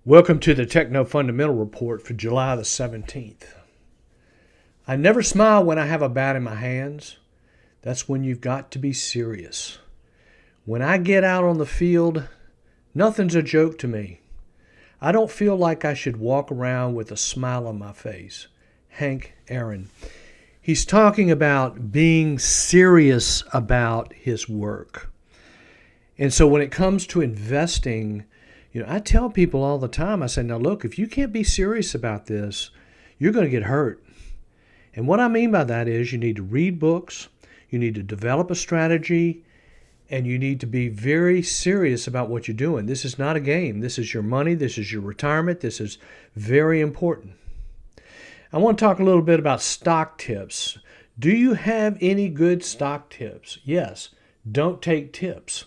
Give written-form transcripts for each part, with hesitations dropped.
Welcome to the Techno Fundamental Report for July the 17th. I never smile when I have a bat in my hands. That's when you've got to be serious. When I get out on the field, nothing's a joke to me. I don't feel like I should walk around with a smile on my face. Hank Aaron. He's talking about being serious about his work. And so when it comes to investing, I tell people all the time, I say, now look, if you can't be serious about this, you're going to get hurt. And what I mean by that is you need to read books, you need to develop a strategy, and you need to be very serious about what you're doing. This is not a game. This is your money. This is your retirement. This is very important. I want to talk a little bit about stock tips. Do you have any good stock tips? Yes. Don't take tips.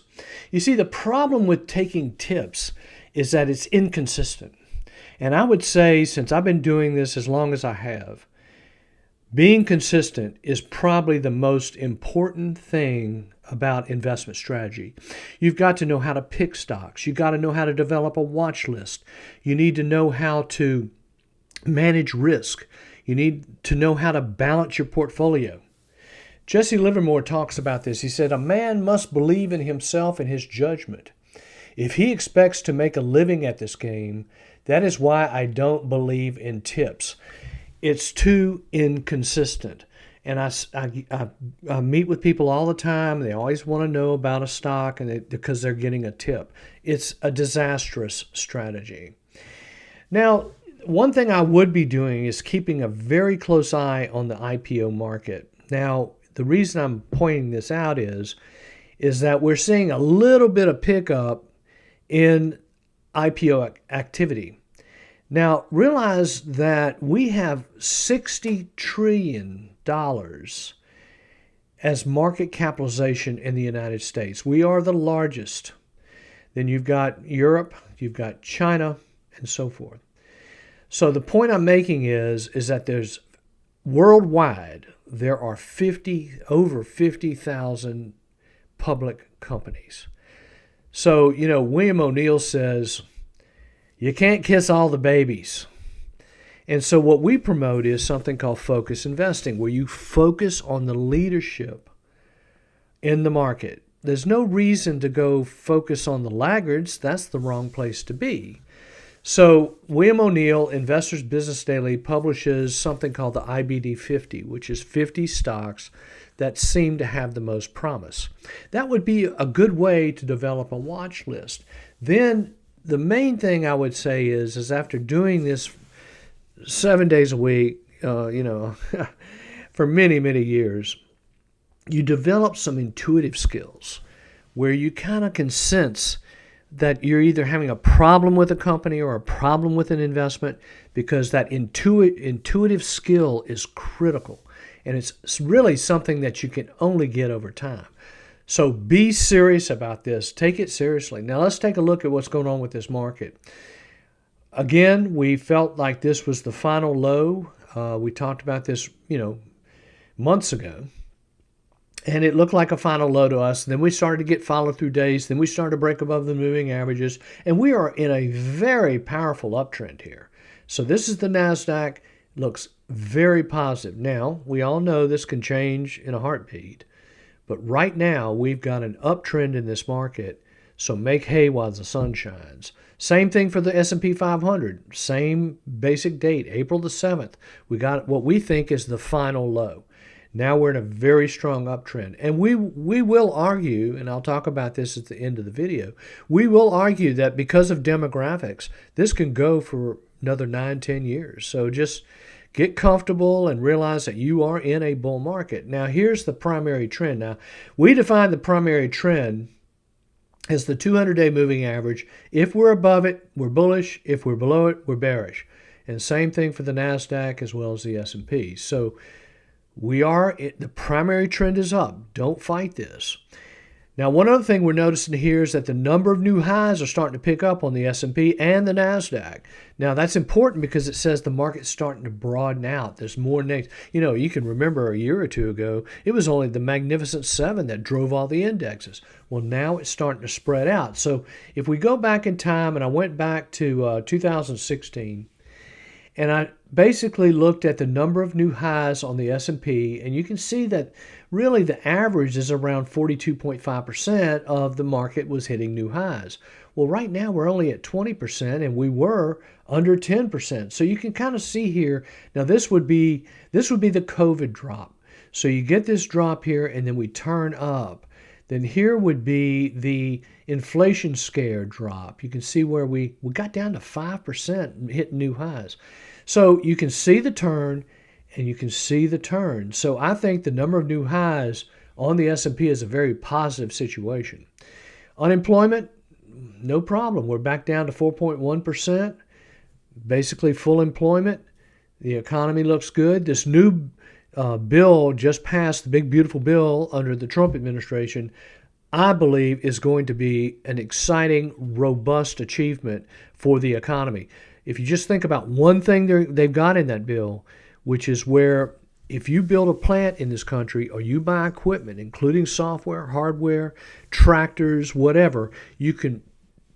You see, the problem with taking tips is that it's inconsistent. And I would say, since I've been doing this as long as I have, being consistent is probably the most important thing about investment strategy. You've got to know how to pick stocks. You've got to know how to develop a watch list. You need to know how to manage risk. You need to know how to balance your portfolio. Jesse Livermore talks about this. He said, a man must believe in himself and his judgment. If he expects to make a living at this game, that is why I don't believe in tips. It's too inconsistent. And I meet with people all the time. They always want to know about a stock because they're getting a tip. It's a disastrous strategy. Now, one thing I would be doing is keeping a very close eye on the IPO market. Now, the reason I'm pointing this out is that we're seeing a little bit of pickup in IPO activity. Now, realize that we have $60 trillion as market capitalization in the United States. We are the largest. Then you've got Europe, you've got China, and so forth. So the point I'm making is that there's worldwide, there are over 50,000 public companies. So, William O'Neill says, you can't kiss all the babies. And so what we promote is something called focus investing, where you focus on the leadership in the market. There's no reason to go focus on the laggards. That's the wrong place to be. So William O'Neill, Investors Business Daily, publishes something called the IBD 50, which is 50 stocks that seem to have the most promise. That would be a good way to develop a watch list. Then the main thing I would say is after doing this 7 days a week, for many, many years, you develop some intuitive skills where you kind of can sense that you're either having a problem with a company or a problem with an investment, because that intuitive skill is critical. And it's really something that you can only get over time. So be serious about this. Take it seriously. Now let's take a look at what's going on with this market. Again, we felt like this was the final low. We talked about this, months ago. And it looked like a final low to us. Then we started to get follow-through days. Then we started to break above the moving averages. And we are in a very powerful uptrend here. So this is the NASDAQ. Looks very positive. Now, we all know this can change in a heartbeat. But right now, we've got an uptrend in this market. So make hay while the sun shines. Same thing for the S&P 500. Same basic date, April the 7th. We got what we think is the final low. Now we're in a very strong uptrend. And we will argue, and I'll talk about this at the end of the video, we will argue that because of demographics, this can go for another 9-10 years. So just get comfortable and realize that you are in a bull market. Now here's the primary trend. Now we define the primary trend as the 200-day moving average. If we're above it, we're bullish. If we're below it, we're bearish. And same thing for the NASDAQ as well as the S&P. So the primary trend is up. Don't fight this. Now, one other thing we're noticing here is that the number of new highs are starting to pick up on the S&P and the NASDAQ. Now, that's important because it says the market's starting to broaden out. There's more you can remember a year or two ago, it was only the Magnificent Seven that drove all the indexes. Well, now it's starting to spread out. So if we go back in time, and I went back to 2016, and I basically looked at the number of new highs on the S&P, and you can see that really the average is around 42.5% of the market was hitting new highs. Well, right now we're only at 20%, and we were under 10%. So you can kind of see here. Now this would be the COVID drop. So you get this drop here, and then we turn up. Then here would be the inflation scare drop. You can see where we got down to 5% hitting new highs. So you can see the turn, and you can see the turn. So I think the number of new highs on the S&P is a very positive situation. Unemployment, no problem. We're back down to 4.1%, basically full employment. The economy looks good. This new bill just passed, the big beautiful bill under the Trump administration, I believe is going to be an exciting, robust achievement for the economy. If you just think about one thing they've got in that bill, which is where if you build a plant in this country or you buy equipment, including software, hardware, tractors, whatever, you can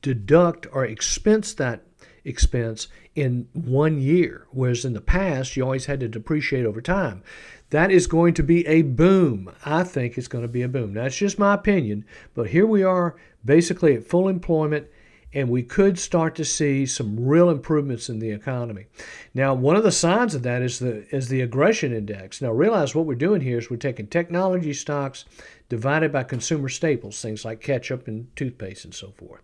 deduct or expense that expense in 1 year, whereas in the past, you always had to depreciate over time. That is going to be a boom. I think it's going to be a boom. Now, it's just my opinion, but here we are basically at full employment, and we could start to see some real improvements in the economy. Now, one of the signs of that is the aggression index. Now, realize what we're doing here is we're taking technology stocks divided by consumer staples, things like ketchup and toothpaste and so forth.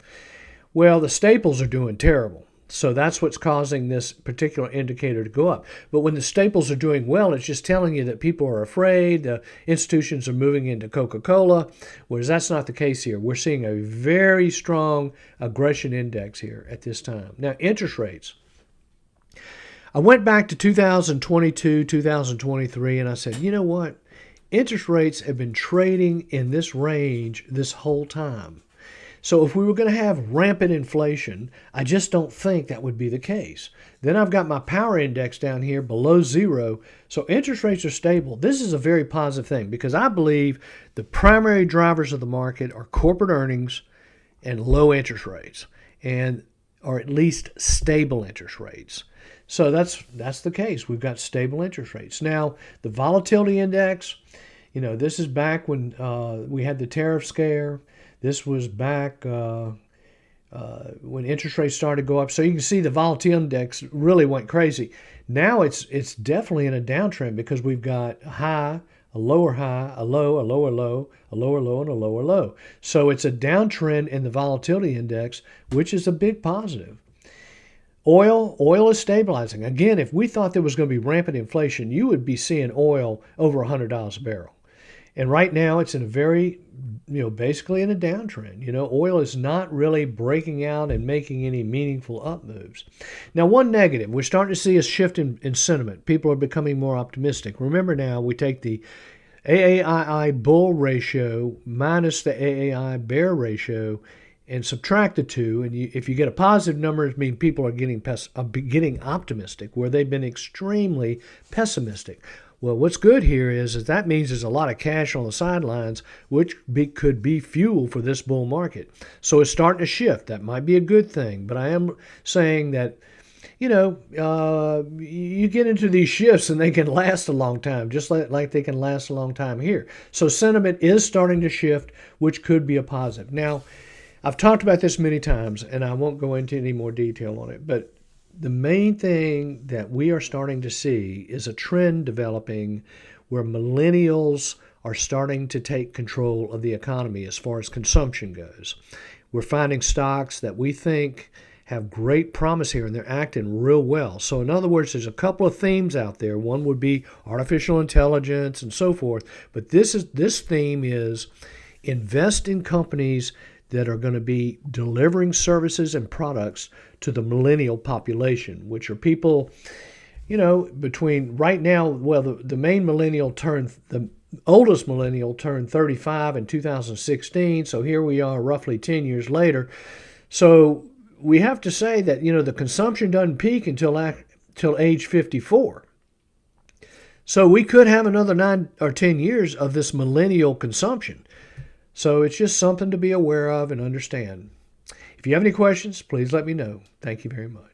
Well, the staples are doing terrible. So that's what's causing this particular indicator to go up. But when the staples are doing well, it's just telling you that people are afraid, the institutions are moving into Coca-Cola, whereas that's not the case here. We're seeing a very strong aggression index here at this time. Now, interest rates. I went back to 2022, 2023, and I said, you know what? Interest rates have been trading in this range this whole time. So if we were going to have rampant inflation, I just don't think that would be the case. Then I've got my power index down here below zero. So interest rates are stable. This is a very positive thing because I believe the primary drivers of the market are corporate earnings and low interest rates, or at least stable interest rates. So that's the case. We've got stable interest rates. Now, the volatility index, this is back when we had the tariff scare. This was back when interest rates started to go up. So you can see the volatility index really went crazy. Now it's definitely in a downtrend because we've got a high, a lower high, a low, a lower low, a lower low, and a lower low. So it's a downtrend in the volatility index, which is a big positive. Oil is stabilizing. Again, if we thought there was going to be rampant inflation, you would be seeing oil over $100 a barrel. And right now it's in a very, basically in a downtrend. Oil is not really breaking out and making any meaningful up moves. Now, one negative, we're starting to see a shift in sentiment. People are becoming more optimistic. Remember now, we take the AAII bull ratio minus the AAI bear ratio and subtract the two. And if you get a positive number, it means people are getting optimistic, where they've been extremely pessimistic. Well, what's good here is that means there's a lot of cash on the sidelines, which could be fuel for this bull market. So it's starting to shift. That might be a good thing. But I am saying that, you get into these shifts and they can last a long time, just like they can last a long time here. So sentiment is starting to shift, which could be a positive. Now, I've talked about this many times, and I won't go into any more detail on it, but the main thing that we are starting to see is a trend developing where millennials are starting to take control of the economy as far as consumption goes. We're finding stocks that we think have great promise here, and they're acting real well. So in other words, there's a couple of themes out there. One would be artificial intelligence and so forth, but this theme is invest in companies that are going to be delivering services and products to the millennial population, which are people, between right now, well, the main millennial turn, the oldest millennial turned 35 in 2016, so here we are roughly 10 years later. So we have to say that, the consumption doesn't peak until age 54. So we could have another 9 or 10 years of this millennial consumption. So it's just something to be aware of and understand. If you have any questions, please let me know. Thank you very much.